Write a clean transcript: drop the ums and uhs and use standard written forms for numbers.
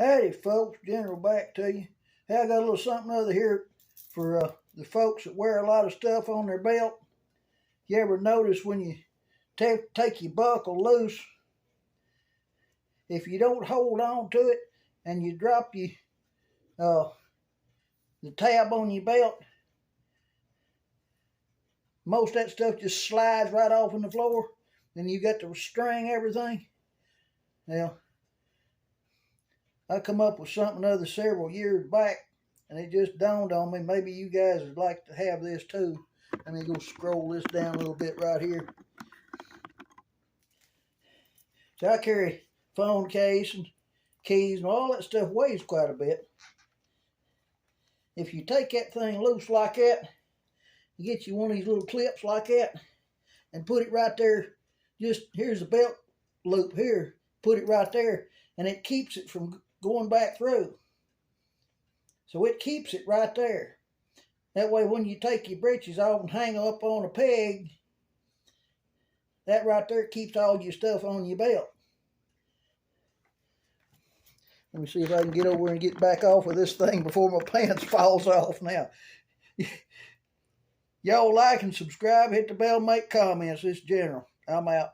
Howdy folks, General back to you. Hey, I got a little something other here for the folks that wear a lot of stuff on their belt. You ever notice when you take your buckle loose, if you don't hold on to it and you drop the tab on your belt, most of that stuff just slides right off on the floor, and you got to string everything. Now, I come up with something other several years back, and it just dawned on me, maybe you guys would like to have this too. Let me go scroll this down a little bit right here. So I carry phone case and keys and all that stuff weighs quite a bit. If you take that thing loose like that, you get you one of these little clips like that and put it right there. Just here's the belt loop here. Put it right there, and it keeps it from going back through. So it keeps it right there. That way when you take your breeches off and hang them up on a peg, that right there keeps all your stuff on your belt. Let me see if I can get over and get back off of this thing before my pants falls off now. Y'all like and subscribe, hit the bell, make comments. This is General. I'm out.